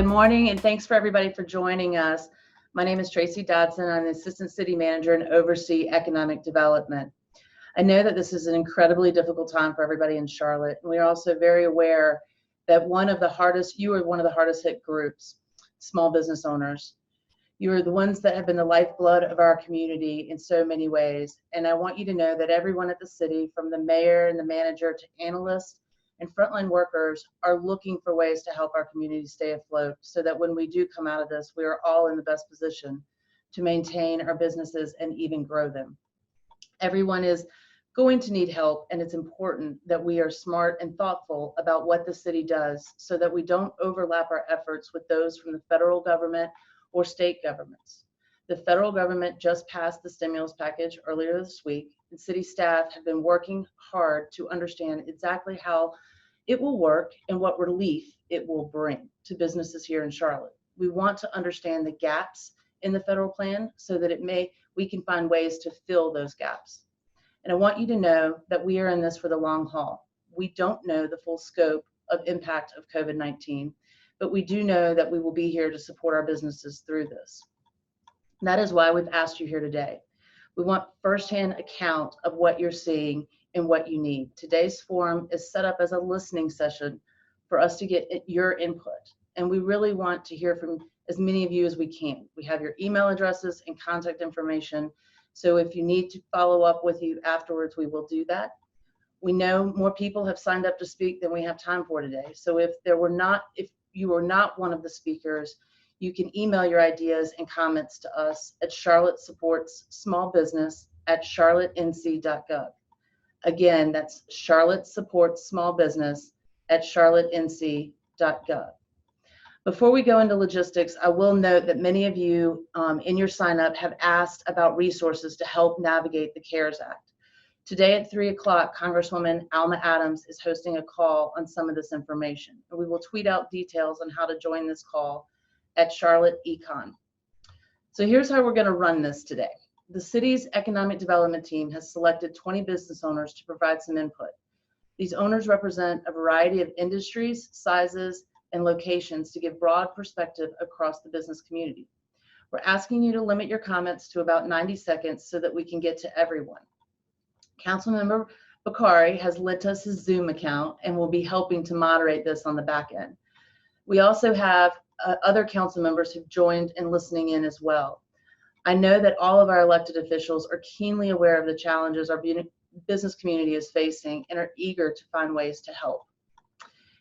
Good morning, and thanks for everybody for joining us. My name is Tracy Dodson. I'm the Assistant City Manager and oversee economic development. I know that this is an incredibly difficult time for everybody in Charlotte, and we are also very aware that you are one of the hardest hit groups, small business owners. You are the ones that have been the lifeblood of our community in so many ways. And I want you to know that everyone at the city, from the mayor and the manager to analysts and frontline workers, are looking for ways to help our community stay afloat so that when we do come out of this, we are all in the best position to maintain our businesses and even grow them. Everyone is going to need help, and it's important that we are smart and thoughtful about what the city does so that we don't overlap our efforts with those from the federal government or state governments. The federal government just passed the stimulus package earlier this week, and city staff have been working hard to understand exactly how it will work and what relief it will bring to businesses here in Charlotte. We want to understand the gaps in the federal plan so that we can find ways to fill those gaps. And I want you to know that we are in this for the long haul. We don't know the full scope of impact of COVID-19, but we do know that we will be here to support our businesses through this. And that is why we've asked you here today. We want firsthand account of what you're seeing and what you need. Today's forum is set up as a listening session for us to get your input. And we really want to hear from as many of you as we can. We have your email addresses and contact information. So if you need to follow up with you afterwards, we will do that. We know more people have signed up to speak than we have time for today. So if you are not one of the speakers, you can email your ideas and comments to us at charlottesupportssmallbusiness@charlottenc.gov. Again, that's charlottesupportssmallbusiness@charlottenc.gov. Before we go into logistics, I will note that many of you in your sign up have asked about resources to help navigate the CARES Act. Today at 3 o'clock, Congresswoman Alma Adams is hosting a call on some of this information. And we will tweet out details on how to join this call at Charlotte Econ. So here's how we're going to run this today. The city's economic development team has selected 20 business owners to provide some input. These owners represent a variety of industries, sizes, and locations to give broad perspective across the business community. We're asking you to limit your comments to about 90 seconds so that we can get to everyone. Councilmember Bakari has lent us his Zoom account and will be helping to moderate this on the back end. We also have other council members who've joined and listening in as well. I know that all of our elected officials are keenly aware of the challenges our business community is facing and are eager to find ways to help.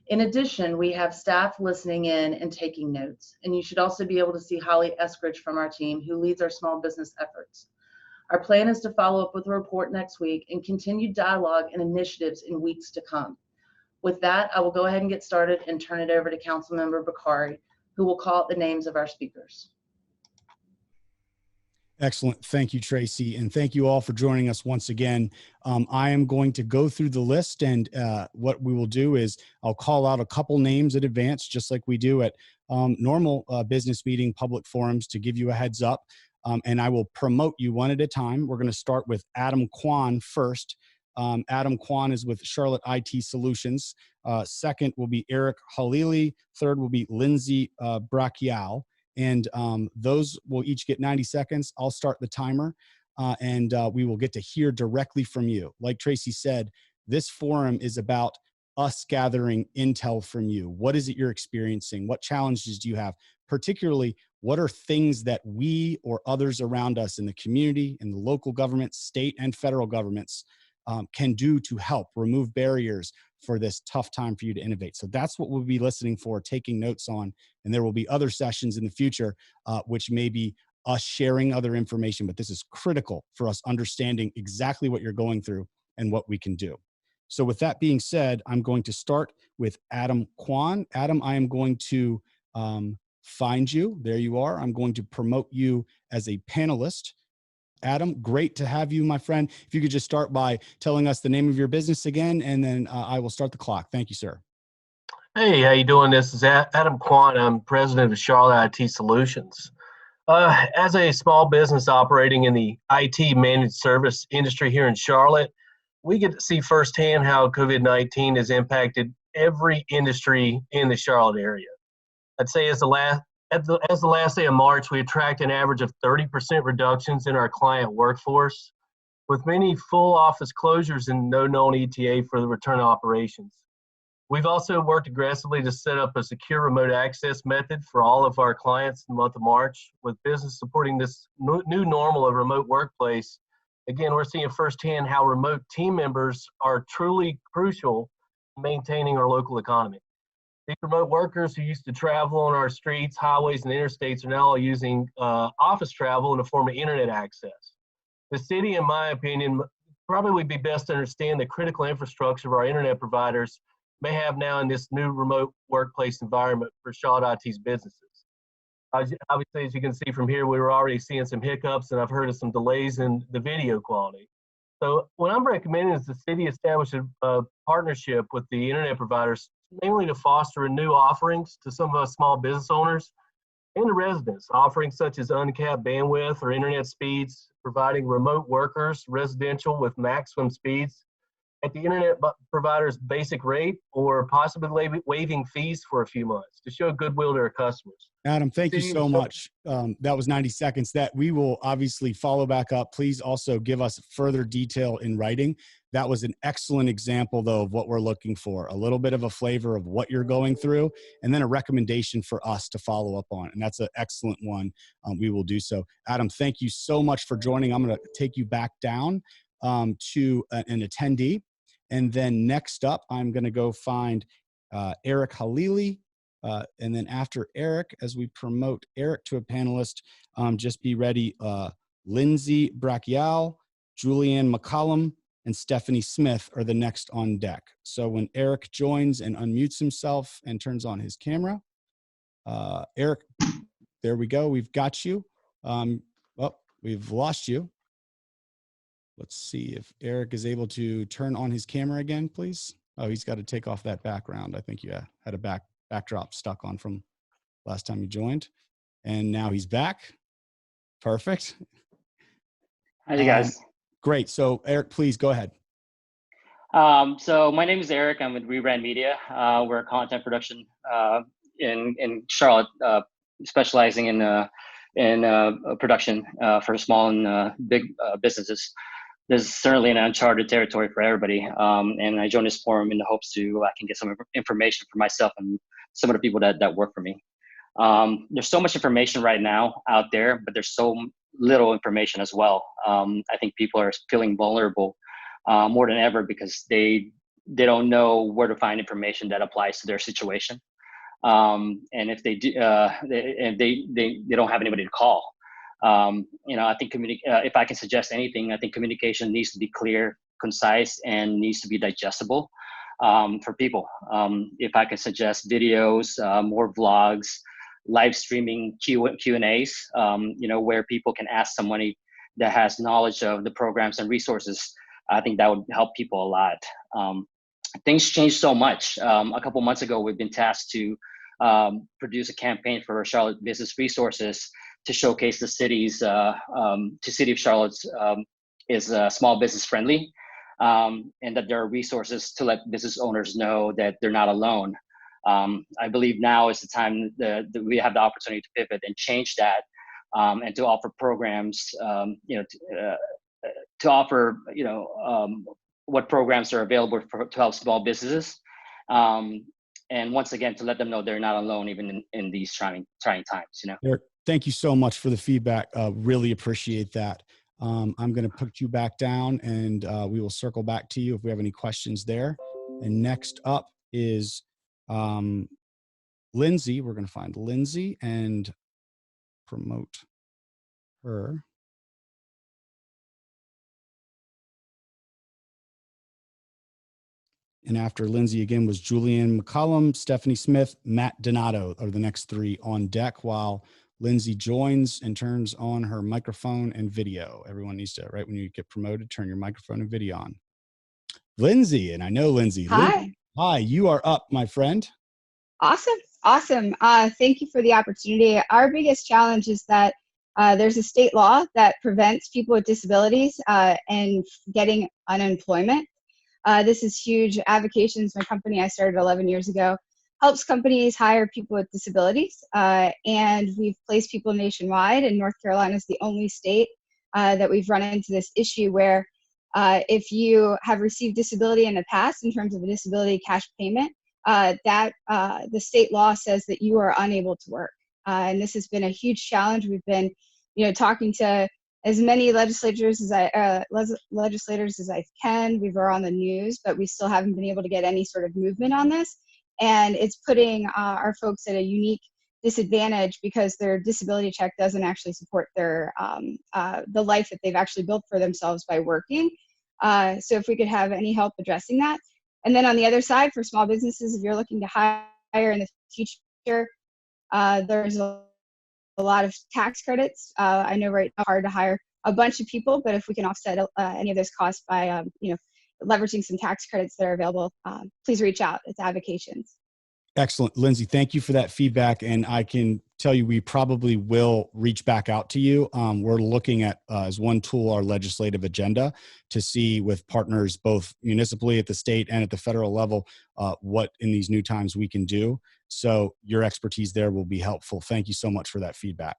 In addition, we have staff listening in and taking notes, and you should also be able to see Holly Eskridge from our team, who leads our small business efforts. Our plan is to follow up with a report next week and continue dialogue and initiatives in weeks to come. With that, I will go ahead and get started and turn it over to Councilmember Bakari, who will call out the names of our speakers. Excellent. Thank you, Tracy. And thank you all for joining us once again. I am going to go through the list, and what we will do is I'll call out a couple names in advance, just like we do at normal business meeting public forums, to give you a heads up. And I will promote you one at a time. We're going to start with Adam Kwan first. Adam Kwan is with Charlotte IT Solutions. Second will be Eric Halili. Third will be Lindsay Brachial. And those will each get 90 seconds. I'll start the timer, and we will get to hear directly from you. Like Tracy said, this forum is about us gathering intel from you. What is it you're experiencing? What challenges do you have? Particularly, what are things that we or others around us in the community, in the local government, state and federal governments can do to help remove barriers for this tough time for you to innovate? So that's what we'll be listening for, taking notes on, and there will be other sessions in the future, which may be us sharing other information, but this is critical for us understanding exactly what you're going through and what we can do. So with that being said, I'm going to start with Adam Kwan. Adam, I am going to find you. There you are. I'm going to promote you as a panelist. Adam, great to have you, my friend. If you could just start by telling us the name of your business again, and then I will start the clock. Thank you, sir. Hey, how you doing? This is Adam Kwan. I'm president of Charlotte IT Solutions. As a small business operating in the IT managed service industry here in Charlotte, we get to see firsthand how COVID-19 has impacted every industry in the Charlotte area. I'd say as the last day of March, we attract an average of 30% reductions in our client workforce, with many full office closures and no known ETA for the return to operations. We've also worked aggressively to set up a secure remote access method for all of our clients in the month of March. With business supporting this new normal of remote workplace, again, we're seeing firsthand how remote team members are truly crucial in maintaining our local economy. These remote workers who used to travel on our streets, highways, and interstates are now all using office travel in the form of internet access. The city, in my opinion, probably would be best to understand the critical infrastructure of our internet providers may have now in this new remote workplace environment for Charlotte IT's businesses. Obviously, as you can see from here, we were already seeing some hiccups, and I've heard of some delays in the video quality. So what I'm recommending is the city establish a partnership with the internet providers, mainly to foster new offerings to some of us small business owners and the residents, offerings such as uncapped bandwidth or internet speeds, providing remote workers residential with maximum speeds at the internet provider's basic rate, or possibly waiving fees for a few months to show goodwill to our customers. Adam, thank you so much. That was 90 seconds. That we will obviously follow back up. Please also give us further detail in writing. That was an excellent example, though, of what we're looking for. A little bit of a flavor of what you're going through, and then a recommendation for us to follow up on. And that's an excellent one. We will do so. Adam, thank you so much for joining. I'm going to take you back down to an attendee. And then next up, I'm going to go find Eric Halili. And then after Eric, as we promote Eric to a panelist, just be ready. Lindsay Brachial, Julianne McCollum, and Stephanie Smith are the next on deck. So when Eric joins and unmutes himself and turns on his camera, Eric, there we go. We've got you. Oh, we've lost you. Let's see if Eric is able to turn on his camera again, please. Oh, he's got to take off that background. I think you had a backdrop stuck on from last time you joined. And now he's back. Perfect. Hi, you guys. Great. So Eric, please go ahead. So my name is Eric. I'm with Rebrand Media. We're a content production in Charlotte, specializing in production for small and big businesses. This is certainly an uncharted territory for everybody. And I joined this forum in the hopes I can get some information for myself and some of the people that work for me. There's so much information right now out there, but there's so little information as well. I think people are feeling vulnerable more than ever because they don't know where to find information that applies to their situation. And if they do, they don't have anybody to call. I think if I can suggest anything, I think communication needs to be clear, concise, and needs to be digestible for people. If I can suggest videos, more vlogs, live streaming Q&As, where people can ask somebody that has knowledge of the programs and resources, I think that would help people a lot. Things change so much. A couple months ago, we've been tasked to produce a campaign for Charlotte Business Resources to showcase the city's, City of Charlotte's is small business friendly, and that there are resources to let business owners know that they're not alone. I believe now is the time that we have the opportunity to pivot and change that, and to offer programs, to offer, what programs are available to help small businesses. And once again, to let them know they're not alone, even in these trying times, Eric, thank you so much for the feedback. Really appreciate that. I'm going to put you back down, and we will circle back to you if we have any questions there. And next up is Lindsay. We're going to find Lindsay and promote her. And after Lindsay again was Julianne McCollum, Stephanie Smith, Matt Donato are the next three on deck while Lindsay joins and turns on her microphone and video. Everyone needs to, right when you get promoted, turn your microphone and video on. Lindsay, and I know Lindsay. Hi. Lindsay, hi, you are up, my friend. Awesome. Thank you for the opportunity. Our biggest challenge is that there's a state law that prevents people with disabilities and getting unemployment. This is huge. Avocation's my company I started 11 years ago. helps companies hire people with disabilities. And we've placed people nationwide, and North Carolina is the only state that we've run into this issue where if you have received disability in the past in terms of a disability cash payment, the state law says that you are unable to work. And this has been a huge challenge. We've been, talking to as many legislators as I can. We were on the news, but we still haven't been able to get any sort of movement on this. And it's putting our folks at a unique disadvantage because their disability check doesn't actually support their the life that they've actually built for themselves by working. So if we could have any help addressing that. And then on the other side, for small businesses, if you're looking to hire in the future, there's a lot of tax credits. I know right now it's hard to hire a bunch of people, but if we can offset any of those costs by leveraging some tax credits that are available, please reach out. It's Avocations. Excellent. Lindsay, thank you for that feedback. And I can tell you, we probably will reach back out to you. We're looking at, as one tool, our legislative agenda to see with partners, both municipally at the state and at the federal level, what in these new times we can do. So your expertise there will be helpful. Thank you so much for that feedback.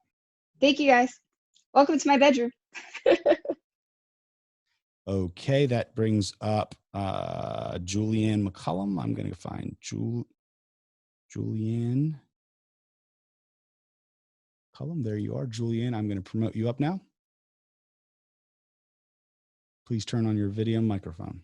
Thank you, guys. Welcome to my bedroom. Okay, that brings up Julianne McCollum. I'm going to find Julianne McCollum. There you are, Julianne. I'm going to promote you up now. Please turn on your video microphone.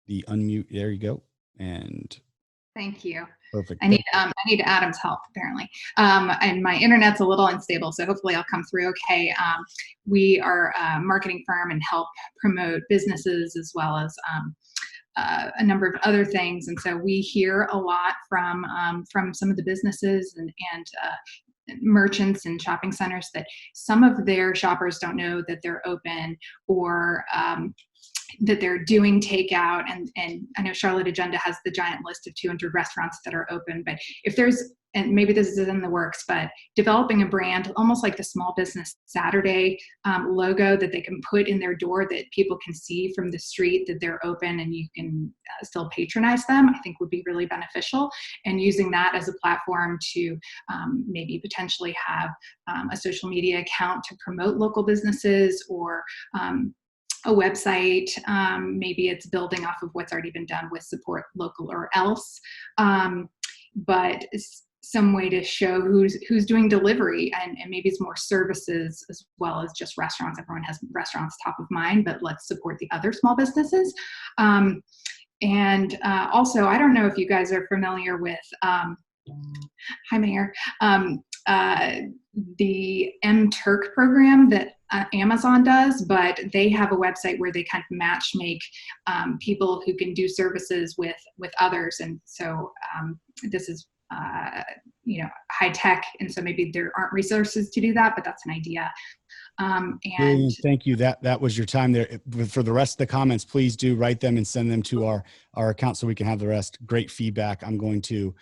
The unmute, there you go. And thank you. Perfect. I need Adam's help apparently, and my internet's a little unstable, so hopefully I'll come through okay. We are a marketing firm and help promote businesses as well as a number of other things, and so we hear a lot from some of the businesses and merchants and shopping centers that some of their shoppers don't know that they're open, or that they're doing takeout, and I know Charlotte Agenda has the giant list of 200 restaurants that are open, but if there's, and maybe this is in the works, but developing a brand almost like the Small Business Saturday logo that they can put in their door that people can see from the street that they're open and you can still patronize them, I think would be really beneficial. And using that as a platform to maybe potentially have a social media account to promote local businesses, or a website, maybe it's building off of what's already been done with Support Local or Else, but it's some way to show who's doing delivery, and maybe it's more services as well as just restaurants. Everyone has restaurants top of mind, but let's support the other small businesses. And also, I don't know if you guys are familiar with, hi Mayor, the M-Turk program that Amazon does, but they have a website where they kind of match make people who can do services with others. And so this is high tech, and so maybe there aren't resources to do that, but that's an idea. And thank you. That was your time there. For the rest of the comments, please do write them and send them to our account so we can have the rest. Great feedback. I'm going to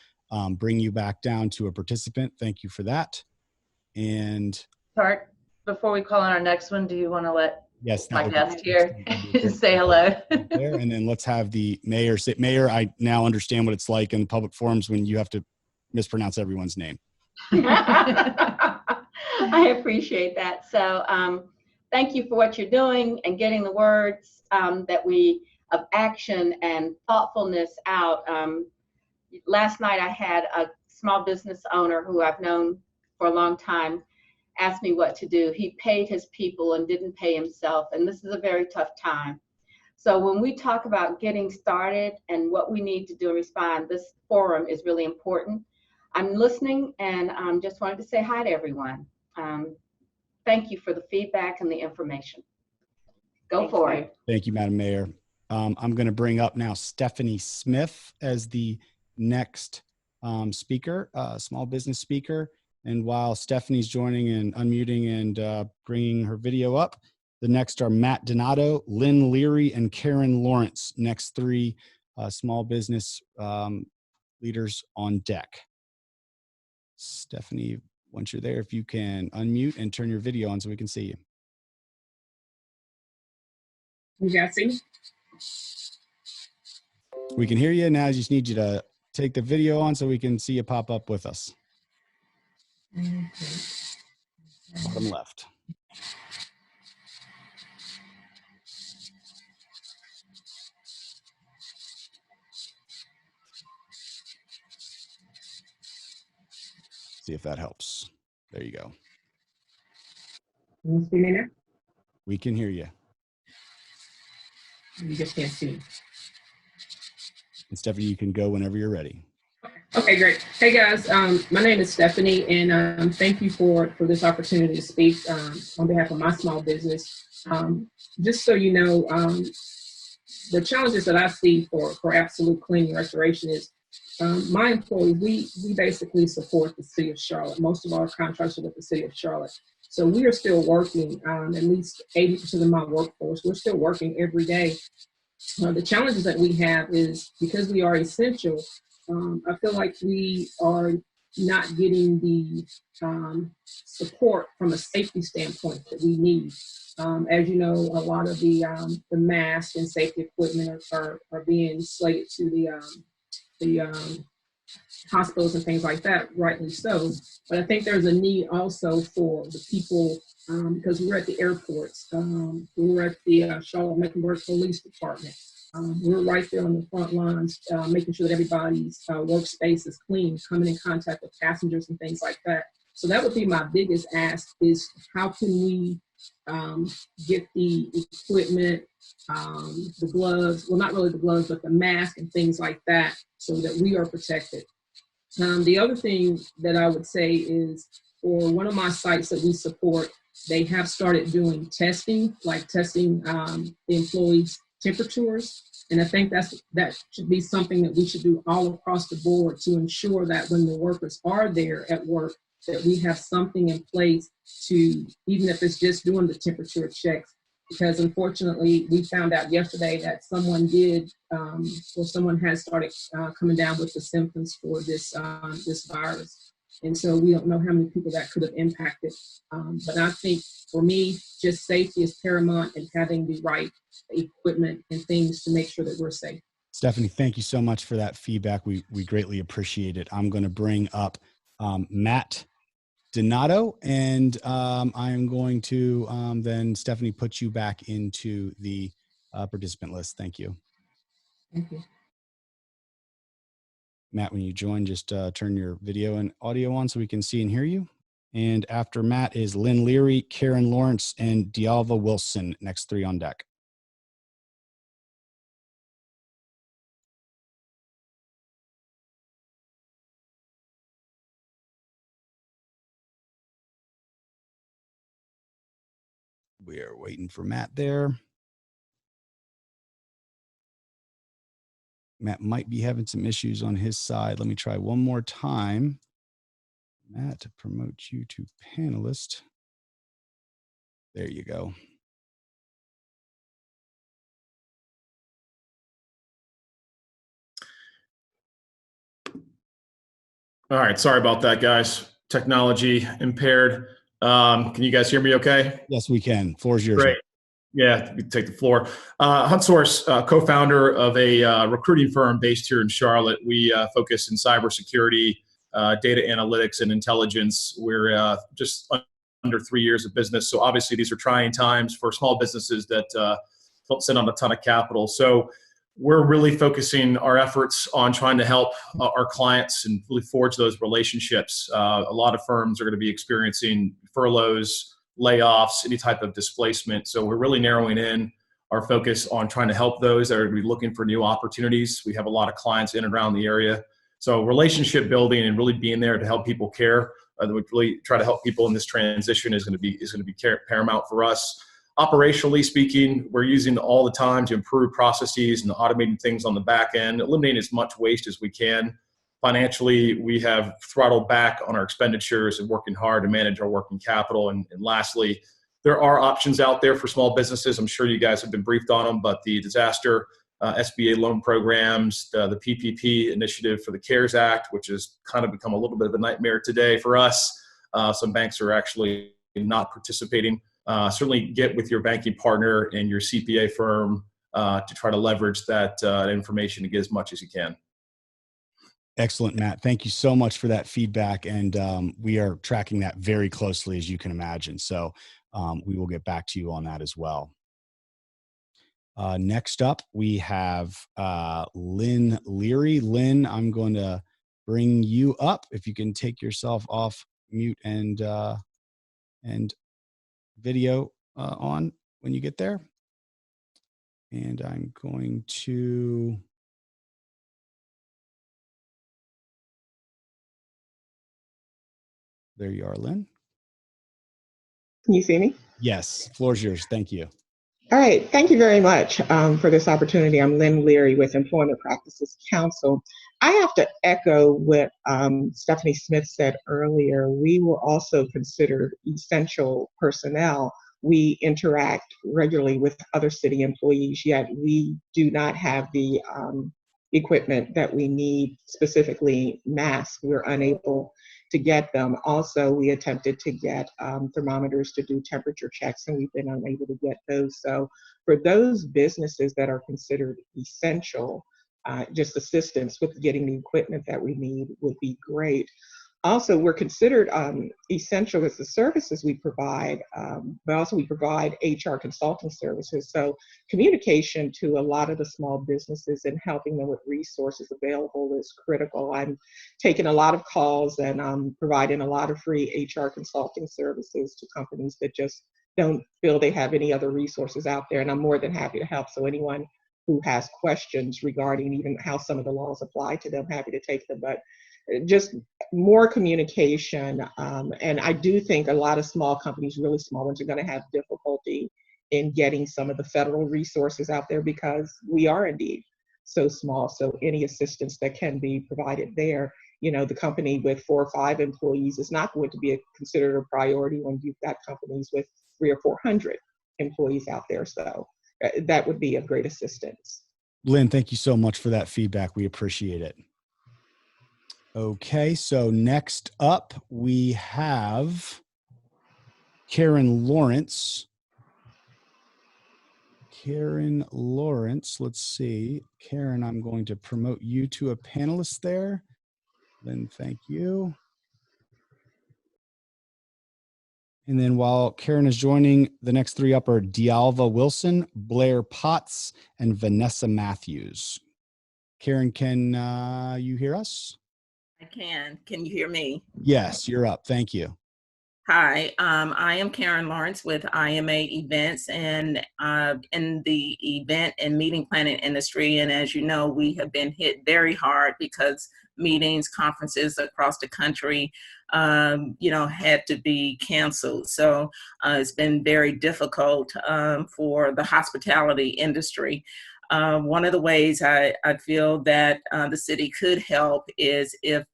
bring you back down to a participant. Thank you for that. And Sorry, before we call on our next one, do you want to let my guest be here say hello? there, and then let's have the mayor say, Mayor, I now understand what it's like in public forums when you have to mispronounce everyone's name. I appreciate that. So thank you for what you're doing and getting the words of action and thoughtfulness out. Last night I had a small business owner who I've known for a long time asked me what to do. He paid his people and didn't pay himself, and this is a very tough time. So when we talk about getting started and what we need to do and respond, this forum is really important. I'm listening, and just wanted to say hi to everyone. Thank you for the feedback and the information. Go for it. Thank you, Madam Mayor. I'm going to bring up now Stephanie Smith as the next speaker, small business speaker. And while Stephanie's joining and unmuting and bringing her video up, the next are Matt Donato, Lynn Leary, and Karen Lawrence. Next three small business leaders on deck. Stephanie, once you're there, if you can unmute and turn your video on so we can see you. You guys see me? We can hear you now. I just need you to take the video on so we can see you pop up with us. Bottom left. See if that helps. There you go. Can you see me now? We can hear you. You just can't see me. And Stephanie, you can go whenever you're ready. Okay, great. Hey guys, my name is Stephanie, and thank you for this opportunity to speak on behalf of my small business. Just so you know, the challenges that I see for absolute cleaning restoration is my employees, we basically support the city of Charlotte. Most of our contracts are with the city of Charlotte. So we are still working, at least 80% of my workforce, we're still working every day. The challenges that we have is because we are essential, I feel like we are not getting the support from a safety standpoint that we need. As you know, a lot of the masks and safety equipment are being slated to the hospitals and things like that, rightly so. But I think there's a need also for the people, because we're at the airports, we're at the Charlotte-Mecklenburg Police Department. We're right there on the front lines, making sure that everybody's workspace is clean, coming in contact with passengers and things like that. So that would be my biggest ask is how can we get the equipment, the gloves, well, not really the gloves, but the mask and things like that so that we are protected. The other thing that I would say is for one of my sites that we support, they have started doing testing, like testing the employees' temperatures. And I think that should be something that we should do all across the board to ensure that when the workers are there at work, that we have something in place to, even if it's just doing the temperature checks, because unfortunately we found out yesterday that someone did, or someone has started coming down with the symptoms for this virus. And so we don't know how many people that could have impacted. But I think for me, just safety is paramount and having the right equipment and things to make sure that we're safe. Stephanie, thank you so much for that feedback. We greatly appreciate it. I'm going to bring up Matt Donato, and I am going to then, Stephanie, put you back into the participant list. Thank you. Thank you. Matt, when you join, just turn your video and audio on so we can see and hear you. And after Matt is Lynn Leary, Karen Lawrence, and Dialva Wilson, next three on deck. We are waiting for Matt there. Matt might be having some issues on his side. Let me try one more time. Matt, to promote you to panelist. There you go. All right. Sorry about that, guys. Technology impaired. Can you guys hear me okay? Yes, we can. Floor is yours. Great. Yeah, you take the floor. HuntSource, co-founder of a recruiting firm based here in Charlotte. We focus in cybersecurity, data analytics, and intelligence. We're just under 3 years of business. So obviously these are trying times for small businesses that don't sit on a ton of capital. So we're really focusing our efforts on trying to help our clients and really forge those relationships. A lot of firms are going to be experiencing furloughs, layoffs, any type of displacement. So we're really narrowing in our focus on trying to help those that are going to be looking for new opportunities. We have a lot of clients in and around the area. So relationship building and really being there to help people care, we really try to help people in this transition is going to be paramount for us. Operationally speaking, we're using all the time to improve processes and automating things on the back end, eliminating as much waste as we can. Financially, we have throttled back on our expenditures and working hard to manage our working capital. And lastly, there are options out there for small businesses. I'm sure you guys have been briefed on them, but the disaster SBA loan programs, the PPP initiative for the CARES Act, which has kind of become a little bit of a nightmare today for us. Some banks are actually not participating. certainly get with your banking partner and your CPA firm to try to leverage that information to get as much as you can. Excellent, Matt. Thank you so much for that feedback. And we are tracking that very closely, as you can imagine. So we will get back to you on that as well. Next up, we have Lynn Leary. Lynn, I'm going to bring you up. If you can take yourself off mute and video on when you get there. And I'm going to... There you are, Lynn. Can you see me? Yes, floor's yours. Thank you. All right. Thank you very much for this opportunity. I'm Lynn Leary with Employment Practices Council. I have to echo what Stephanie Smith said earlier. We were also considered essential personnel. We interact regularly with other city employees, yet we do not have the equipment that we need, specifically masks. We're unable to get them. Also, we attempted to get thermometers to do temperature checks, and we've been unable to get those. So for those businesses that are considered essential, just assistance with getting the equipment that we need would be great. Also, we're considered essential as the services we provide, but also we provide HR consulting services. So communication to a lot of the small businesses and helping them with resources available is critical. I'm taking a lot of calls and providing a lot of free HR consulting services to companies that just don't feel they have any other resources out there. And I'm more than happy to help. So anyone who has questions regarding even how some of the laws apply to them, happy to take them. But just more communication. And I do think a lot of small companies, really small ones, are going to have difficulty in getting some of the federal resources out there because we are indeed so small. So any assistance that can be provided there, you know, the company with 4 or 5 employees is not going to be considered a priority when you've got companies with 300 or 400 employees out there. So that would be of great assistance. Lynn, thank you so much for that feedback. We appreciate it. Okay, so next up we have Karen Lawrence. Karen Lawrence, let's see. Karen, I'm going to promote you to a panelist there. Lynn, thank you. And then while Karen is joining, the next 3 up are Dialva Wilson, Blair Potts, and Vanessa Matthews. Karen, can you hear us? I can. Can you hear me? Yes, you're up. Thank you. Hi, I am Karen Lawrence with IMA Events and in the event and meeting planning industry. And as you know, we have been hit very hard because meetings, conferences across the country, had to be canceled. So it's been very difficult for the hospitality industry. One of the ways I feel that the city could help is if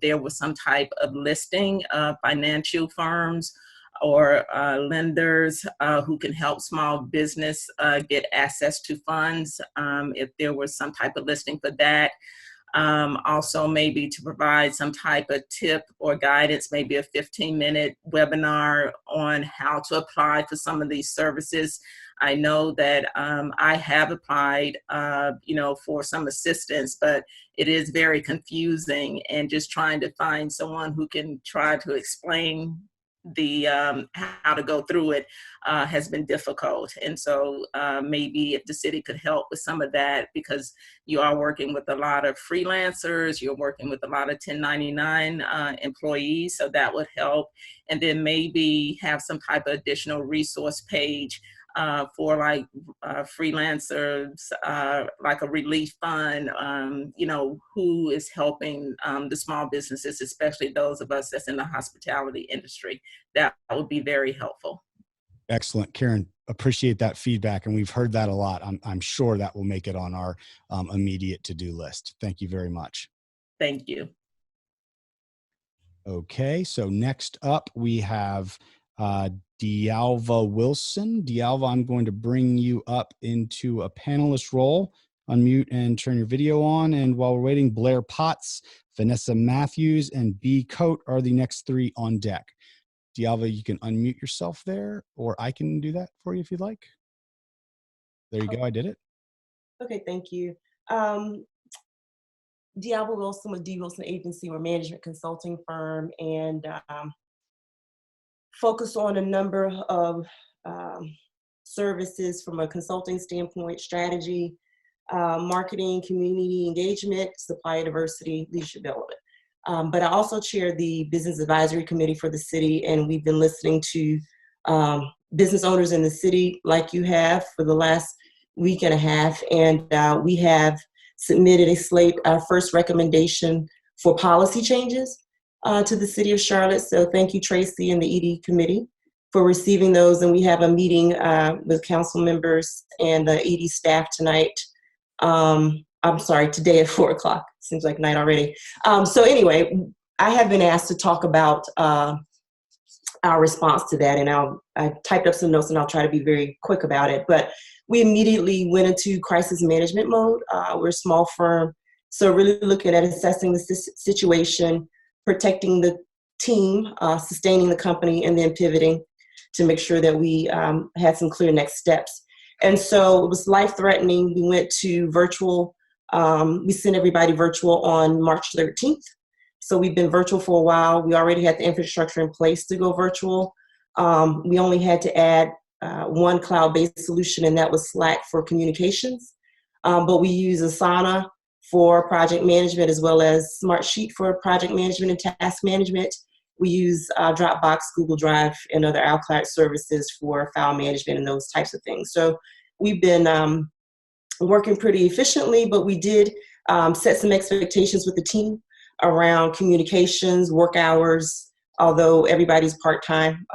there was some type of listing of financial firms or lenders who can help small business get access to funds, if there was some type of listing for that. Also maybe to provide some type of tip or guidance, maybe a 15-minute webinar on how to apply for some of these services. I know that I have applied, for some assistance, but it is very confusing, and just trying to find someone who can try to explain the how to go through it has been difficult. And so maybe if the city could help with some of that, because you are working with a lot of freelancers, you're working with a lot of 1099 employees, so that would help. And then maybe have some type of additional resource page for like freelancers, like a relief fund, who is helping the small businesses, especially those of us that's in the hospitality industry. That would be very helpful. Excellent, Karen. Appreciate that feedback, and we've heard that a lot. I'm sure that will make it on our immediate to-do list. Thank you very much. Thank you. Okay, so next up we have Dialva Wilson. Dialva, I'm going to bring you up into a panelist role. Unmute and turn your video on. And while we're waiting, Blair Potts, Vanessa Matthews, and B. Coate are the next 3 on deck. Dialva, you can unmute yourself there, or I can do that for you if you'd like. There you go. I did it. Okay, thank you. Dialva Wilson with D. Wilson Agency. We're a management consulting firm and focus on a number of services from a consulting standpoint, strategy, marketing, community engagement, supplier diversity, leadership development. But I also chair the Business Advisory Committee for the city, and we've been listening to business owners in the city like you have for the last week and a half, and we have submitted a slate, our first recommendation for policy changes to the city of Charlotte. So thank you, Tracy, and the ED committee for receiving those. And we have a meeting with council members and the ED staff tonight. I'm sorry, today at 4 o'clock. Seems like night already. So anyway, I have been asked to talk about our response to that, and I typed up some notes, and I'll try to be very quick about it. But we immediately went into crisis management mode. We're a small firm, so really looking at assessing the situation, protecting the team, sustaining the company, and then pivoting to make sure that we had some clear next steps. And so it was life-threatening. We went to virtual. We sent everybody virtual on March 13th. So we've been virtual for a while. We already had the infrastructure in place to go virtual. We only had to add one cloud-based solution, and that was Slack for communications. But we use Asana for project management, as well as Smartsheet for project management and task management. We use Dropbox, Google Drive, and other iCloud services for file management and those types of things. So we've been working pretty efficiently, but we did set some expectations with the team around communications, work hours, although everybody's part-time.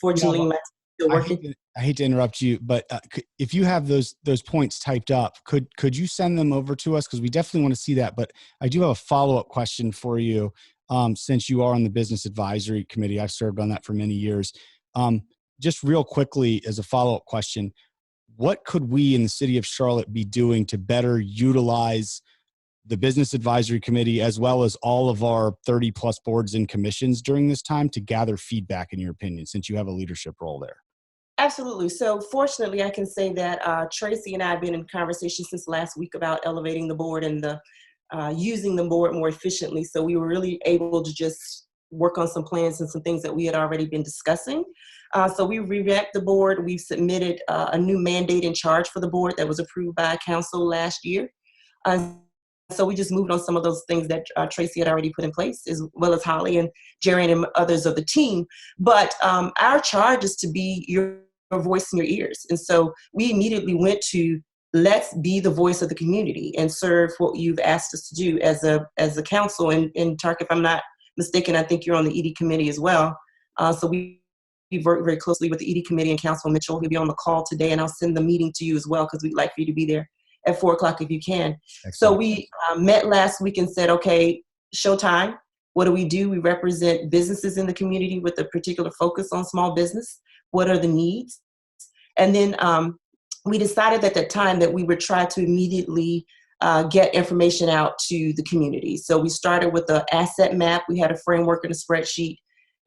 Fortunately, Yeah, my still working. I hate to interrupt you, but if you have those points typed up, could you send them over to us? Because we definitely want to see that. But I do have a follow-up question for you. Since you are on the Business Advisory Committee, I've served on that for many years. Just real quickly as a follow-up question, what could we in the city of Charlotte be doing to better utilize the Business Advisory Committee, as well as all of our 30 plus boards and commissions during this time, to gather feedback, in your opinion, since you have a leadership role there? Absolutely. So fortunately, I can say that Tracy and I have been in conversation since last week about elevating the board and the using the board more efficiently. So we were really able to just work on some plans and some things that we had already been discussing. So we revamped the board. We've submitted a new mandate and charge for the board that was approved by council last year. So we just moved on some of those things that Tracy had already put in place, as well as Holly and Jerry and others of the team. But our charge is to be your voice in your ears. And so we immediately went to, let's be the voice of the community and serve what you've asked us to do as a council. And Tark, if I'm not mistaken, I think you're on the ED committee as well. So we work very closely with the ED committee and Councilman Mitchell. He'll be on the call today, and I'll send the meeting to you as well, because we'd like for you to be there at 4 o'clock if you can. Excellent. So we met last week and said, okay, showtime. What do? We represent businesses in the community with a particular focus on small business. What are the needs? And then we decided at that time that we would try to immediately get information out to the community. So we started with the asset map. We had a framework and a spreadsheet,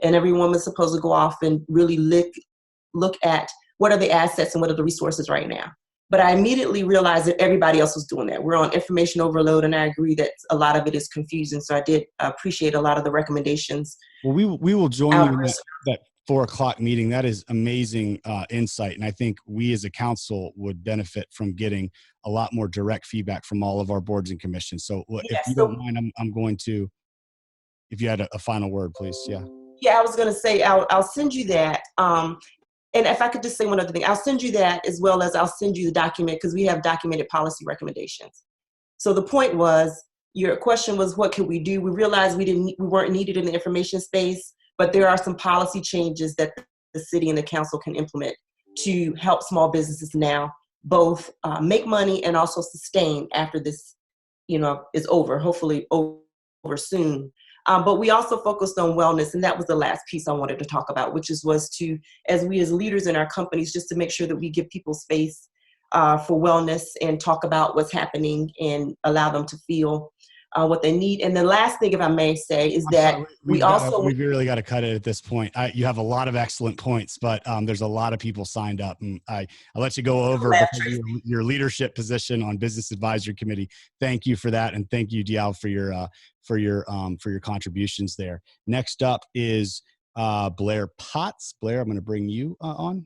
and everyone was supposed to go off and really look at what are the assets and what are the resources right now. But I immediately realized that everybody else was doing that. We're on information overload, and I agree that a lot of it is confusing. So I did appreciate a lot of the recommendations. Well, we will join you in that 4 o'clock meeting. That is amazing insight. And I think we as a council would benefit from getting a lot more direct feedback from all of our boards and commissions. So if you don't mind, I'm going to, if you had a final word, please. Yeah. Yeah, I was going to say, I'll send you that. And if I could just say one other thing, I'll send you that, as well as I'll send you the document, because we have documented policy recommendations. So the point was, your question was, what could we do? We realized we weren't needed in the information space, but there are some policy changes that the city and the council can implement to help small businesses now both make money and also sustain after this, is over, hopefully over soon. But we also focused on wellness, and that was the last piece I wanted to talk about, which was to, as leaders in our companies, just to make sure that we give people space for wellness and talk about what's happening and allow them to feel what they need. And the last thing, if I may say, is that we really got to cut it at this point. You have a lot of excellent points, but there's a lot of people signed up, and I'll let you go over your leadership position on Business Advisory Committee. Thank you for that, and thank you, Dial, for your contributions there. Next up is Blair Potts. Blair, I'm going to bring you on.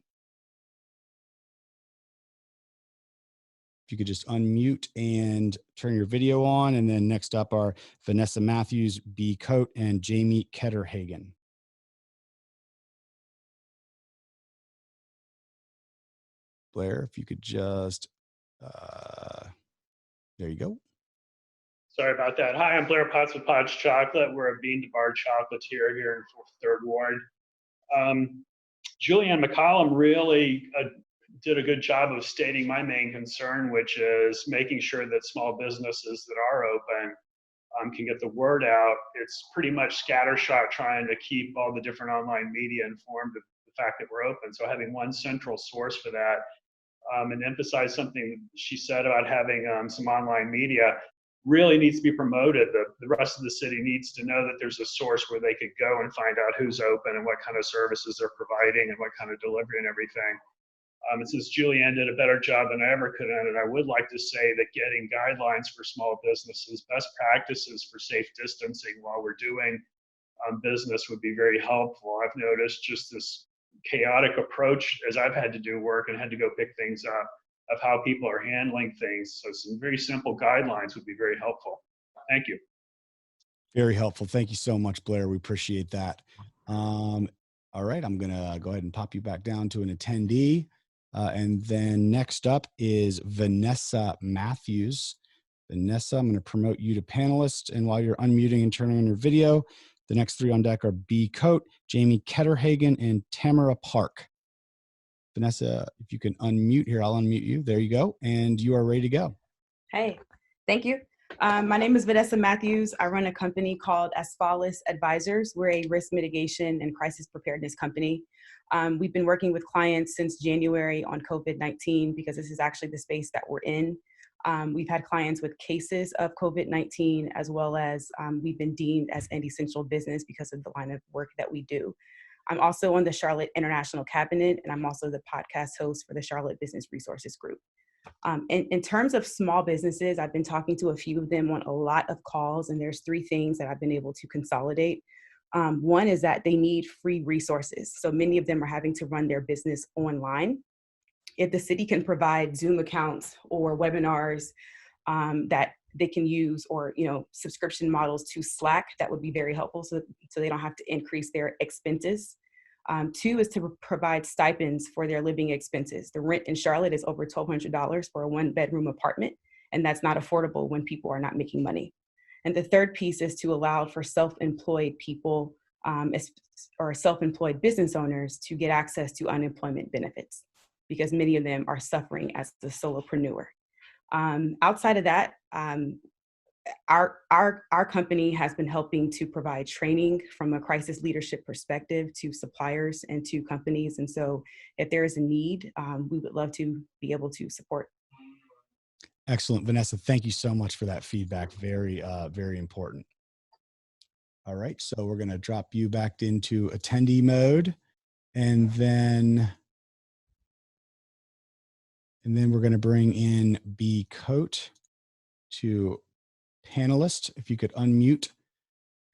If you could just unmute and turn your video on. And then next up are Vanessa Matthews, B. Coate, and Jamie Ketterhagen. Blair, if you could just, there you go. Sorry about that. Hi, I'm Blair Potts with Potts Chocolate. We're a bean to bar chocolatier here in 3rd Ward. Julianne McCollum really did a good job of stating my main concern, which is making sure that small businesses that are open can get the word out. It's pretty much scattershot trying to keep all the different online media informed of the fact that we're open. So having one central source for that, and emphasize something she said about having some online media really needs to be promoted. The rest of the city needs to know that there's a source where they could go and find out who's open and what kind of services they're providing and what kind of delivery and everything. And since Julianne did a better job than I ever could on it, I would like to say that getting guidelines for small businesses, best practices for safe distancing while we're doing business would be very helpful. I've noticed just this chaotic approach as I've had to do work and had to go pick things up of how people are handling things. So some very simple guidelines would be very helpful. Thank you. Very helpful. Thank you so much, Blair. We appreciate that. All right, I'm going to go ahead and pop you back down to an attendee. And then next up is Vanessa Matthews. Vanessa, I'm going to promote you to panelist. And while you're unmuting and turning on your video, the next 3 on deck are B. Coate, Jamie Ketterhagen, and Tamara Park. Vanessa, if you can unmute here, I'll unmute you. There you go. And you are ready to go. Hey, thank you. My name is Vanessa Matthews. I run a company called Asphalis Advisors. We're a risk mitigation and crisis preparedness company. We've been working with clients since January on COVID-19 because this is actually the space that we're in. We've had clients with cases of COVID-19, as well as we've been deemed as an essential business because of the line of work that we do. I'm also on the Charlotte International Cabinet, and I'm also the podcast host for the Charlotte Business Resources Group. In terms of small businesses, I've been talking to a few of them on a lot of calls, and there's 3 things that I've been able to consolidate. One is that they need free resources. So many of them are having to run their business online. If the city can provide Zoom accounts or webinars that they can use, or subscription models to Slack, that would be very helpful, so they don't have to increase their expenses. 2 is to provide stipends for their living expenses. The rent in Charlotte is over $1,200 for a 1-bedroom apartment, and that's not affordable when people are not making money. And the 3rd piece is to allow for self-employed people or self-employed business owners to get access to unemployment benefits, because many of them are suffering as the solopreneur. Outside of that, our company has been helping to provide training from a crisis leadership perspective to suppliers and to companies. And so if there is a need, we would love to be able to support. Excellent. Vanessa, thank you so much for that feedback. Very, very important. All right, so we're going to drop you back into attendee mode, and then we're going to bring in B. Coate to panelist. If you could unmute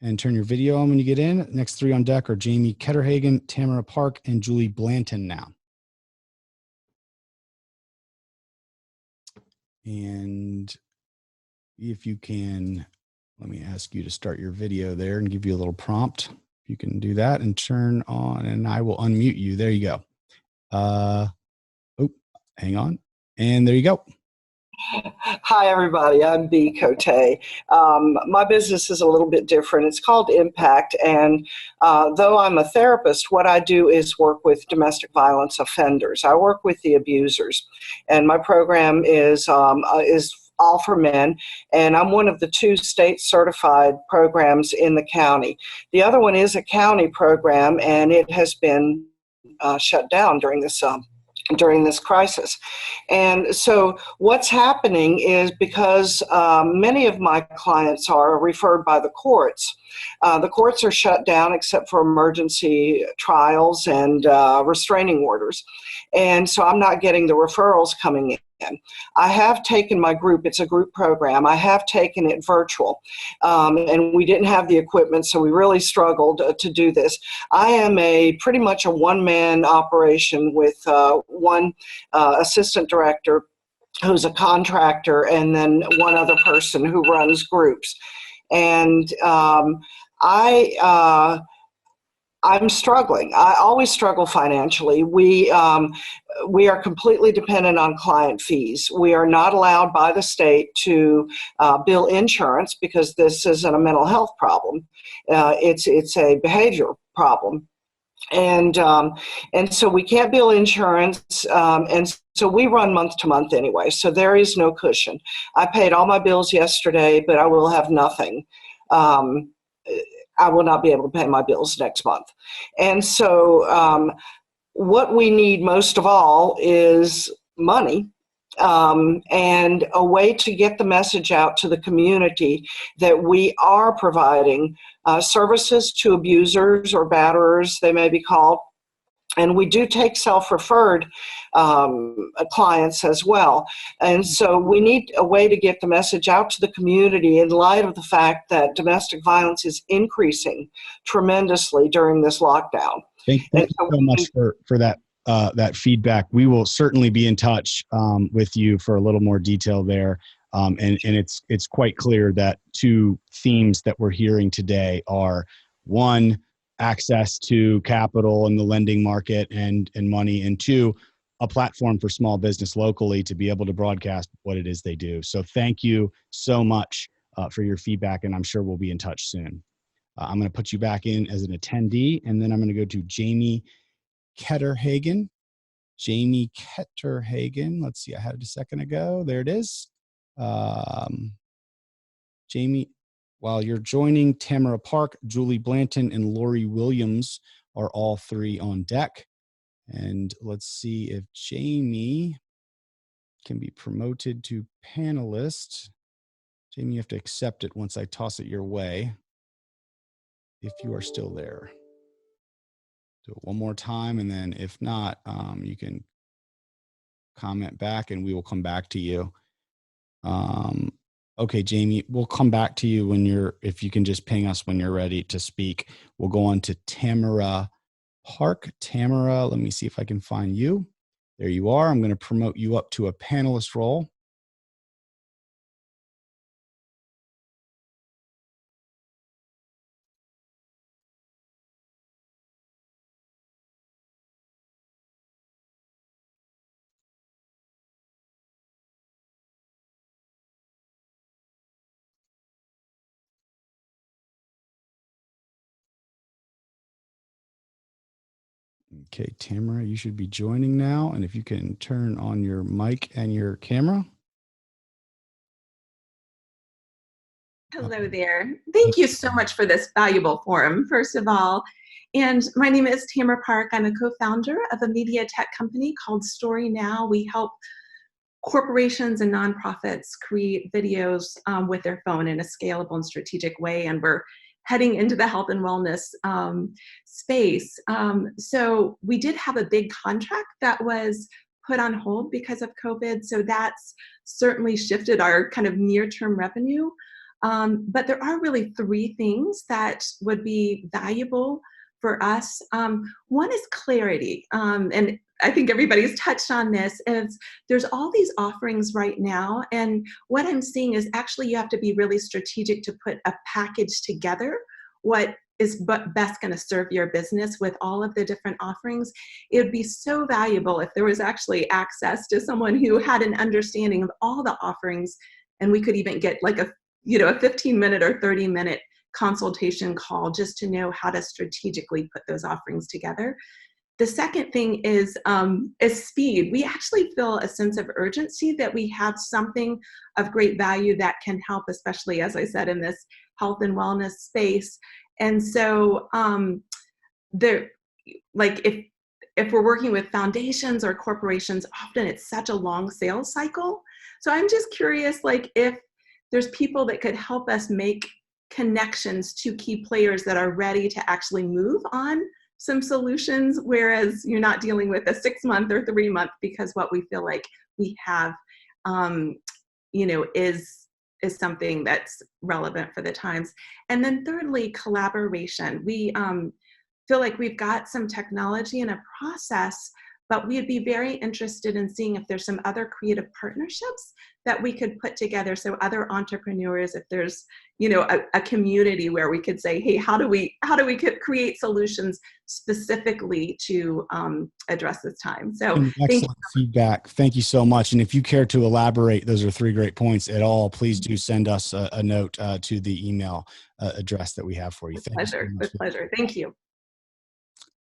and turn your video on when you get in. Next 3 on deck are Jamie Ketterhagen, Tamara Park, and Julie Blanton now. And if you can, let me ask you to start your video there and give you a little prompt. If you can do that and turn on, and I will unmute you. There you go. Oh, hang on. And there you go. Hi, everybody. I'm B. Coate. My business is a little bit different. It's called Impact. And though I'm a therapist, what I do is work with domestic violence offenders. I work with the abusers. And my program is all for men. And I'm one of the 2 state certified programs in the county. The other one is a county program, and it has been shut down during this during this crisis. And so what's happening is, because many of my clients are referred by the courts are shut down except for emergency trials and restraining orders. And so I'm not getting the referrals coming in. I have taken my group, it's a group program, I have taken it virtual, and we didn't have the equipment, so we really struggled to do this. I am pretty much a one-man operation with one assistant director who's a contractor, and then one other person who runs groups. And I'm struggling. I always struggle financially. We are completely dependent on client fees. We are not allowed by the state to bill insurance because this isn't a mental health problem. It's a behavior problem. And so we can't bill insurance, and so we run month to month anyway, so there is no cushion. I paid all my bills yesterday, but I will have nothing. I will not be able to pay my bills next month. And so what we need most of all is money, and a way to get the message out to the community that we are providing services to abusers or batterers, they may be called. And we do take self-referred clients as well. And so we need a way to get the message out to the community in light of the fact that domestic violence is increasing tremendously during this lockdown. Thank you so much for that that feedback. We will certainly be in touch with you for a little more detail there. And it's quite clear that two themes that we're hearing today are, one, access to capital in the lending market and money, and two, a platform for small business locally to be able to broadcast what it is they do. So thank you so much for your feedback, and I'm sure we'll be in touch soon. I'm going to put you back in as an attendee, and then I'm going to go to Jamie Ketterhagen. Jamie Ketterhagen. Let's see, I had it a second ago. There it is. Jamie, while you're joining, Tamara Park, Julie Blanton, and Lori Williams are all three on deck. And let's see if Jamie can be promoted to panelist. Jamie, you have to accept it once I toss it your way, if you are still there. Do it one more time, and then if not, you can comment back and we will come back to you. Okay, Jamie, we'll come back to you if you can just ping us when you're ready to speak. We'll go on to Tamara Park. Tamara, let me see if I can find you. There you are. I'm going to promote you up to a panelist role. Okay, Tamara, you should be joining now. And if you can turn on your mic and your camera. Hello there. Thank you so much for this valuable forum, first of all. And my name is Tamara Park. I'm a co-founder of a media tech company called Story Now. We help corporations and nonprofits create videos with their phone in a scalable and strategic way. And we're heading into the health and wellness space. So we did have a big contract that was put on hold because of COVID. So that's certainly shifted our kind of near-term revenue. But there are really three things that would be valuable for us. One is clarity. And I think everybody's touched on this, is there's all these offerings right now. And what I'm seeing is actually you have to be really strategic to put a package together, what is best going to serve your business with all of the different offerings. It would be so valuable if there was actually access to someone who had an understanding of all the offerings, and we could even get like a 15-minute or 30-minute consultation call just to know how to strategically put those offerings together. The second thing is speed. We actually feel a sense of urgency that we have something of great value that can help, especially, as I said, in this health and wellness space. And so if if we're working with foundations or corporations, often it's such a long sales cycle. So I'm just curious, like, if there's people that could help us make connections to key players that are ready to actually move on some solutions, whereas you're not dealing with a 6-month or 3-month, because what we feel like we have, is something that's relevant for the times. And then thirdly, collaboration. We feel like we've got some technology and a process, but we'd be very interested in seeing if there's some other creative partnerships that we could put together. So other entrepreneurs, if there's, a community where we could say, hey, how do we create solutions specifically to address this time? So excellent feedback. Thank you so much. And if you care to elaborate, those are 3 great points at all, please do send us a note to the email address that we have for you. With pleasure. Thank you.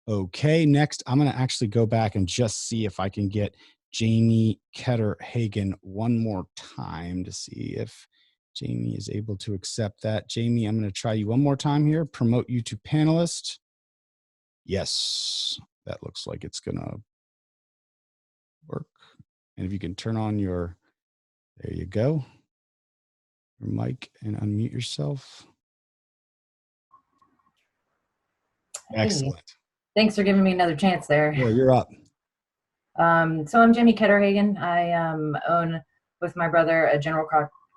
Okay, next, I'm going to actually go back and just see if I can get Jamie Ketter-Hagan one more time to see if Jamie is able to accept that. Jamie, I'm going to try you one more time here. Promote you to panelist. Yes, that looks like it's going to work. And if you can turn on there you go, your mic and unmute yourself. Excellent. Hey, thanks for giving me another chance there. Yeah, you're up. So I'm Jamie Ketter-Hagan. I own with my brother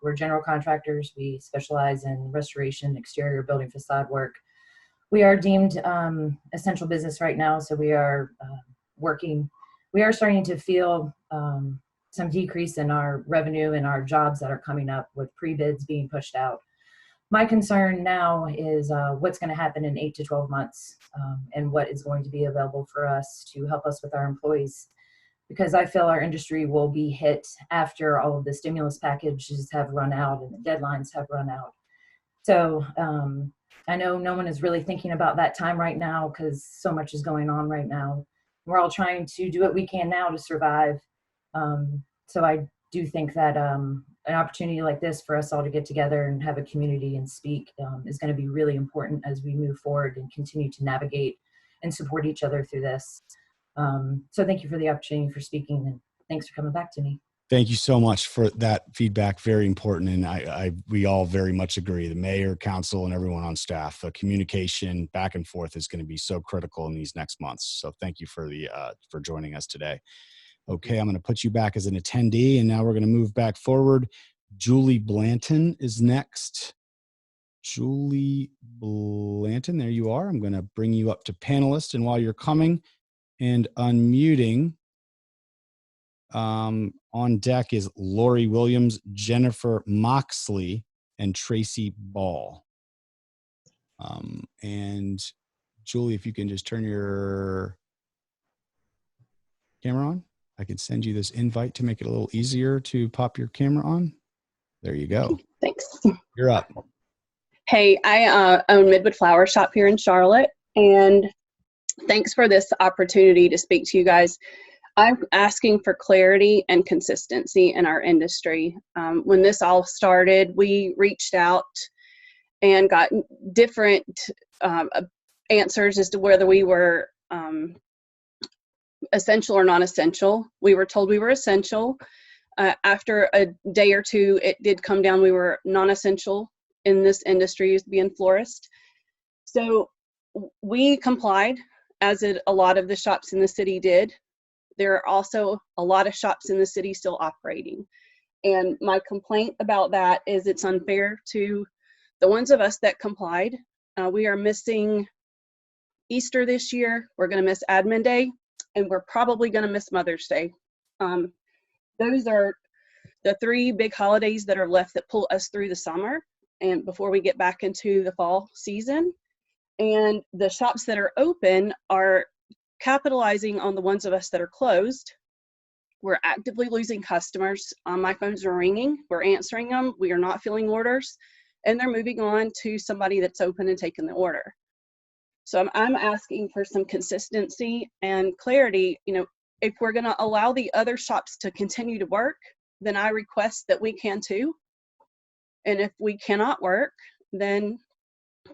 we're general contractors. We specialize in restoration, exterior building facade work. We are deemed essential business right now, so we are we are starting to feel some decrease in our revenue and our jobs that are coming up with pre-bids being pushed out. My concern now is what's going to happen in 8 to 12 months and what is going to be available for us to help us with our employees, because I feel our industry will be hit after all of the stimulus packages have run out and the deadlines have run out. So I know no one is really thinking about that time right now because so much is going on right now. We're all trying to do what we can now to survive. So I do think that an opportunity like this for us all to get together and have a community and speak is going to be really important as we move forward and continue to navigate and support each other through this. So thank you for the opportunity for speaking, and thanks for coming back to me. Thank you so much for that feedback. Very important. And we all very much agree. The mayor, council, and everyone on staff, communication back and forth is going to be so critical in these next months. So thank you for for joining us today. Okay, I'm going to put you back as an attendee, and now we're going to move back forward. Julie Blanton is next. Julie Blanton, there you are. I'm going to bring you up to panelist, and while you're coming and unmuting, on deck is Lori Williams, Jennifer Moxley, and Tracy Ball. And Julie, if you can just turn your camera on. I can send you this invite to make it a little easier to pop your camera on. There you go. Thanks. You're up. Hey, I own Midwood Flower Shop here in Charlotte, and thanks for this opportunity to speak to you guys. I'm asking for clarity and consistency in our industry. When this all started, we reached out and got different answers as to whether we were essential or non-essential. We were told we were essential. After a day or two, it did come down. We were non-essential in this industry as being florist. So we complied, as did a lot of the shops in the city did. There are also a lot of shops in the city still operating. And my complaint about that is it's unfair to the ones of us that complied. We are missing Easter this year. We're going to miss Admin Day, and we're probably going to miss Mother's Day. Those are the 3 big holidays that are left that pull us through the summer and before we get back into the fall season. And the shops that are open are capitalizing on the ones of us that are closed. We're actively losing customers. My phones are ringing. We're answering them. We are not filling orders, and they're moving on to somebody that's open and taking the order. So I'm asking for some consistency and clarity. If we're going to allow the other shops to continue to work, then I request that we can too. And if we cannot work, then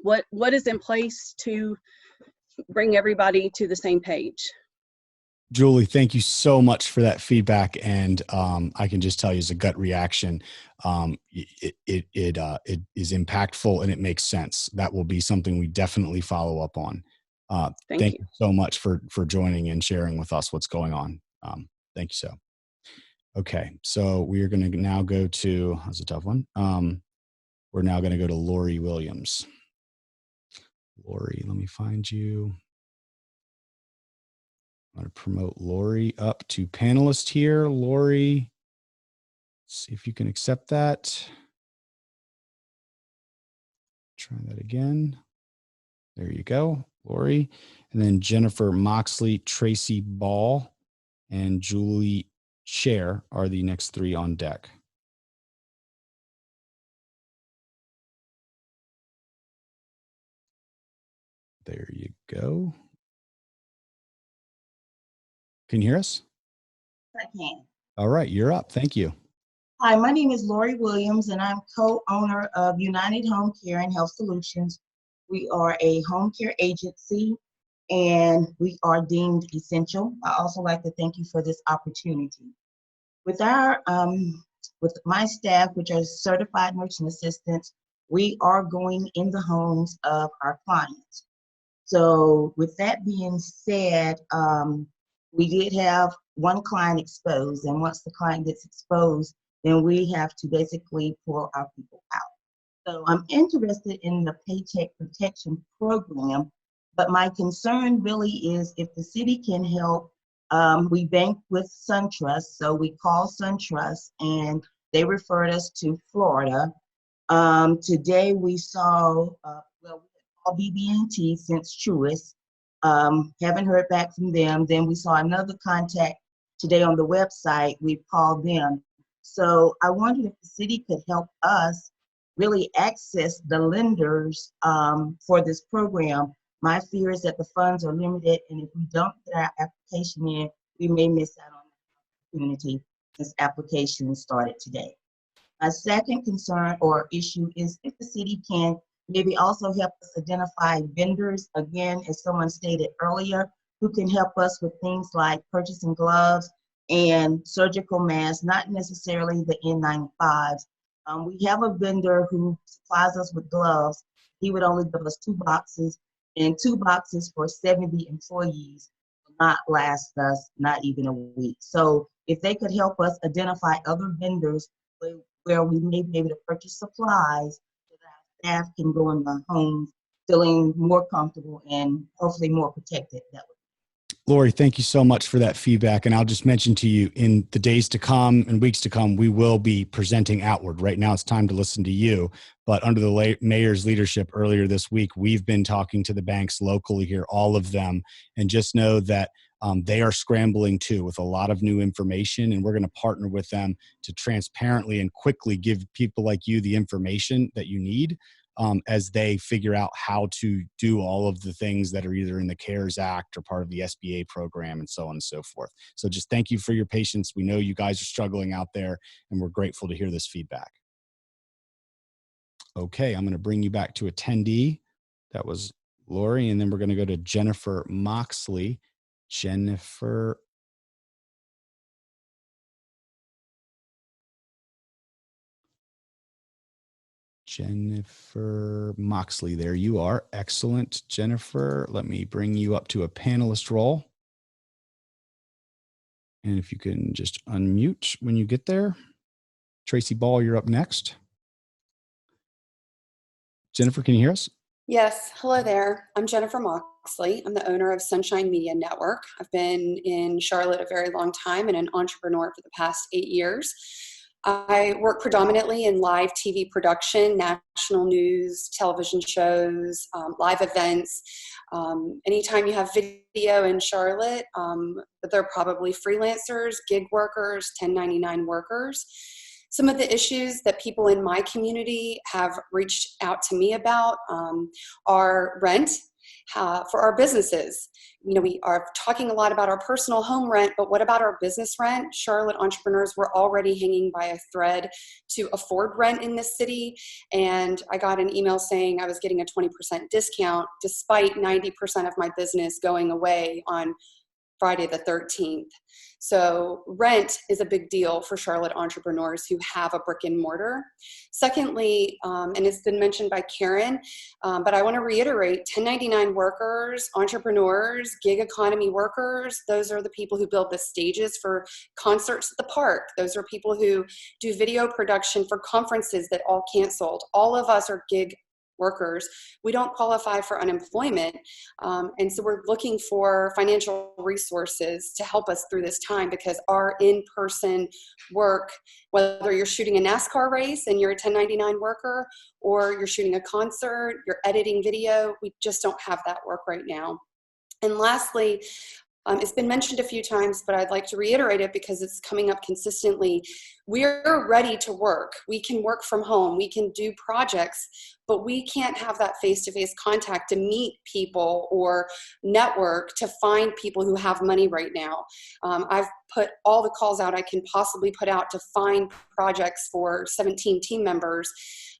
what is in place to bring everybody to the same page? Julie, thank you so much for that feedback. And I can just tell you as a gut reaction, it is impactful and it makes sense. That will be something we definitely follow up on. Thank you so much for joining and sharing with us what's going on. Thank you so. Okay, so we are going to now go to, that's a tough one. We're now going to go to Lori Williams. Lori, let me find you. I'm going to promote Lori up to panelist here. Lori, see if you can accept that. Try that again. There you go, Lori. And then Jennifer Moxley, Tracy Ball, and Julie Scher are the next three on deck. There you go. Can you hear us? I can. All right, you're up. Thank you. Hi, my name is Lori Williams, and I'm co-owner of United Home Care and Health Solutions. We are a home care agency, and we are deemed essential. I also like to thank you for this opportunity. With our, with my staff, which are certified nursing assistants, we are going in the homes of our clients. So with that being said, we did have one client exposed, and once the client gets exposed, then we have to basically pull our people out. So I'm interested in the Paycheck Protection Program, but my concern really is if the city can help. We bank with SunTrust, so we call SunTrust, and they referred us to Florida. Today we saw, well, BB&T since Truist. Haven't heard back from them. Then we saw another contact today on the website. We called them. So I wondered if the city could help us really access the lenders for this program. My fear is that the funds are limited, and if we don't get our application in, we may miss out on the opportunity since application started today. My second concern or issue is if the city can maybe also help us identify vendors, again, as someone stated earlier, who can help us with things like purchasing gloves and surgical masks, not necessarily the N95s. We have a vendor who supplies us with gloves. He would only give us 2 boxes, and 2 boxes for 70 employees will not last us not even a week. So if they could help us identify other vendors where we may be able to purchase supplies, staff can go in the homes feeling more comfortable and hopefully more protected that way. Lori, thank you so much for that feedback. And I'll just mention to you, in the days to come and weeks to come, we will be presenting outward. Right now, it's time to listen to you. But under the mayor's leadership earlier this week, we've been talking to the banks locally here, all of them, and just know that they are scrambling too with a lot of new information, and we're going to partner with them to transparently and quickly give people like you the information that you need as they figure out how to do all of the things that are either in the CARES Act or part of the SBA program and so on and so forth. So just thank you for your patience. We know you guys are struggling out there, and we're grateful to hear this feedback. Okay, I'm going to bring you back to attendee. That was Lori, and then we're going to go to Jennifer Moxley. Jennifer Moxley, there you are. Excellent, Jennifer. Let me bring you up to a panelist role. And if you can just unmute when you get there. Tracy Ball, you're up next. Jennifer, can you hear us? Yes, hello there. I'm Jennifer Moxley. I'm the owner of Sunshine Media Network. I've been in Charlotte a very long time and an entrepreneur for the past 8 years. I work predominantly in live TV production, national news, television shows, live events. Anytime you have video in Charlotte, but they're probably freelancers, gig workers, 1099 workers. Some of the issues that people in my community have reached out to me about are rent for our businesses. You know, we are talking a lot about our personal home rent, but what about our business rent? Charlotte entrepreneurs were already hanging by a thread to afford rent in this city. And I got an email saying I was getting a 20% discount despite 90% of my business going away on Friday the 13th. So rent is a big deal for Charlotte entrepreneurs who have a brick and mortar. Secondly, and it's been mentioned by Karen, but I want to reiterate, 1099 workers, entrepreneurs, gig economy workers, those are the people who build the stages for concerts at the park. Those are people who do video production for conferences that all canceled. All of us are gig workers. We don't qualify for unemployment. And so we're looking for financial resources to help us through this time, because our in-person work, whether you're shooting a NASCAR race and you're a 1099 worker, or you're shooting a concert, you're editing video, we just don't have that work right now. And lastly, it's been mentioned a few times, but I'd like to reiterate it because it's coming up consistently. We're ready to work. We can work from home. We can do projects, but we can't have that face-to-face contact to meet people or network to find people who have money right now. I've put all the calls out I can possibly put out to find projects for 17 team members.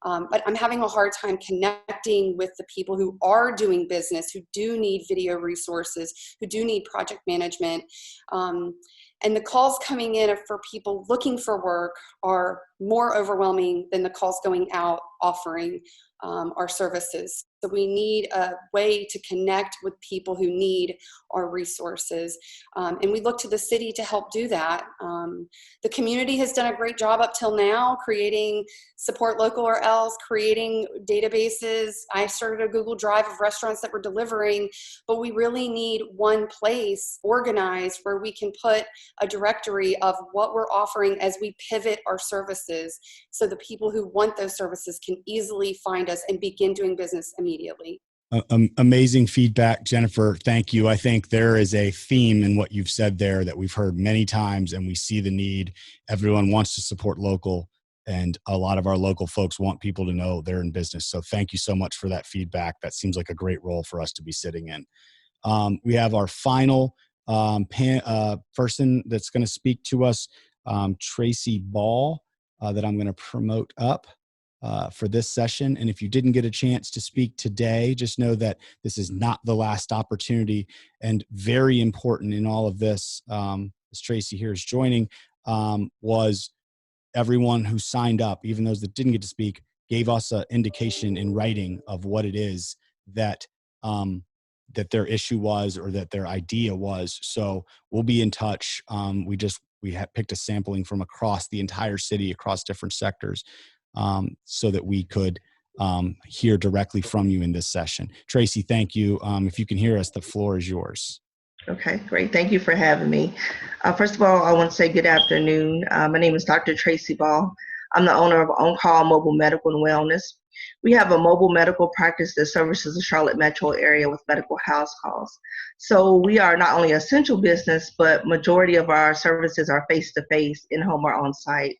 But I'm having a hard time connecting with the people who are doing business, who do need video resources, who do need project management. And the calls coming in for people looking for work are more overwhelming than the calls going out offering our services. So we need a way to connect with people who need our resources. And we look to the city to help do that. The community has done a great job up till now, creating support local or else, creating databases. I started a Google Drive of restaurants that were delivering, but we really need one place organized where we can put a directory of what we're offering as we pivot our services, so the people who want those services can easily find us and begin doing business immediately. Amazing feedback, Jennifer. Thank you. I think there is a theme in what you've said there that we've heard many times, and we see the need. Everyone wants to support local, and a lot of our local folks want people to know they're in business. So thank you so much for that feedback. That seems like a great role for us to be sitting in. We have our final person that's going to speak to us, Tracy Ball, that I'm going to promote up for this session. And if you didn't get a chance to speak today, just know that this is not the last opportunity. And very important in all of this, as Tracy here is joining, was everyone who signed up, even those that didn't get to speak, gave us an indication in writing of what it is that that their issue was, or that their idea was. So we'll be in touch. We had picked a sampling from across the entire city, across different sectors, so that we could hear directly from you in this session. Tracy, thank you. If you can hear us, the floor is yours. Okay, great. Thank you for having me. First of all, I want to say good afternoon. My name is Dr. Tracy Ball. I'm the owner of On Call Mobile Medical and Wellness. We have a mobile medical practice that services the Charlotte metro area with medical house calls. So we are not only an essential business, but majority of our services are face-to-face, in-home or on-site.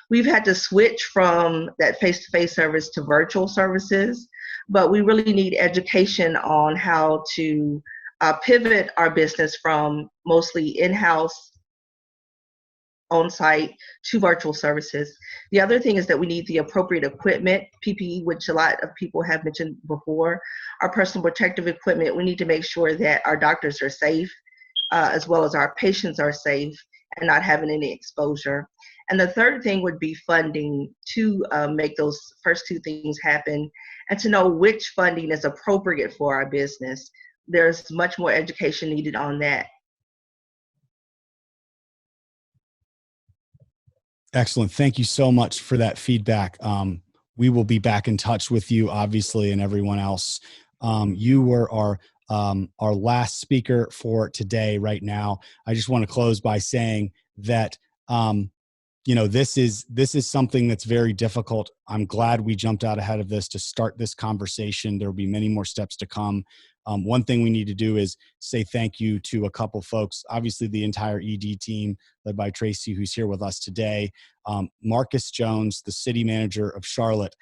We've had to switch from that face-to-face service to virtual services, but we really need education on how to pivot our business from mostly in-house, on-site to virtual services. The other thing is that we need the appropriate equipment, PPE, which a lot of people have mentioned before. Our personal protective equipment, we need to make sure that our doctors are safe, as well as our patients are safe and not having any exposure. And the third thing would be funding to make those first two things happen, and to know which funding is appropriate for our business. There's much more education needed on that. Excellent. Thank you so much for that feedback. We will be back in touch with you, obviously, and everyone else. You were our last speaker for today right now. I just want to close by saying that this is something that's very difficult. I'm glad we jumped out ahead of this to start this conversation. There will be many more steps to come. One thing we need to do is say thank you to a couple folks, obviously the entire ED team led by Tracy, who's here with us today. Marcus Jones, the city manager of Charlotte,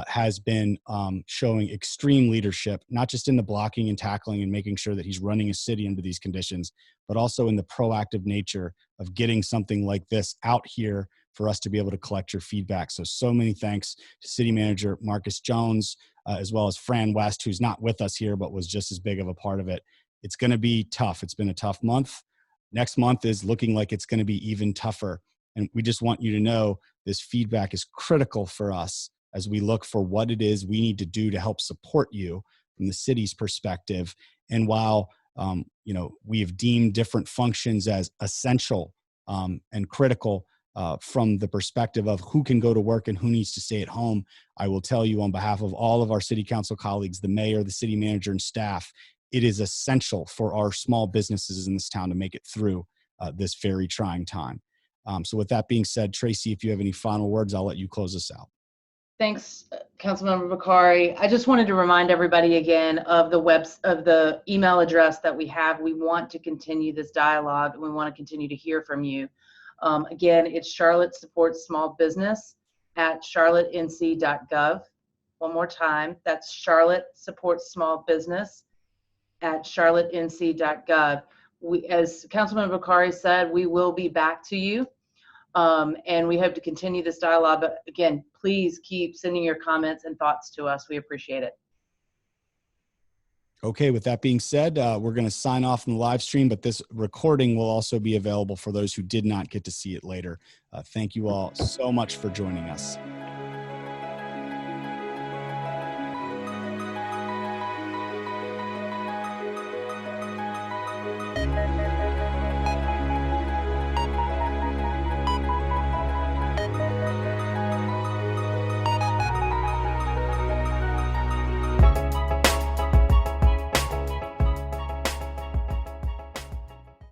has been showing extreme leadership, not just in the blocking and tackling and making sure that he's running a city under these conditions, but also in the proactive nature of getting something like this out here for us to be able to collect your feedback. So many thanks to City Manager Marcus Jones, as well as Fran West, who's not with us here, but was just as big of a part of it. it's going to be tough. It's been a tough month. Next month is looking like it's going to be even tougher. And we just want you to know this feedback is critical for us as we look for what it is we need to do to help support you from the city's perspective. And while we have deemed different functions as essential and critical from the perspective of who can go to work and who needs to stay at home, I will tell you on behalf of all of our city council colleagues, the mayor, the city manager, and staff, it is essential for our small businesses in this town to make it through this very trying time. So with that being said, Tracy, if you have any final words, I'll let you close us out. Thanks, Councilmember Bakari. I just wanted to remind everybody again of the email address that we have. We want to continue this dialogue, and we want to continue to hear from you. Again, it's Charlotte Supports Small Business at charlottenc.gov. One more time, that's Charlotte Supports Small Business at charlottenc.gov. As Councilmember Bakari said, we will be back to you. And we hope to continue this dialogue. But again, please keep sending your comments and thoughts to us. We appreciate it. Okay, with that being said, we're going to sign off in the live stream, but this recording will also be available for those who did not get to see it later. Thank you all so much for joining us.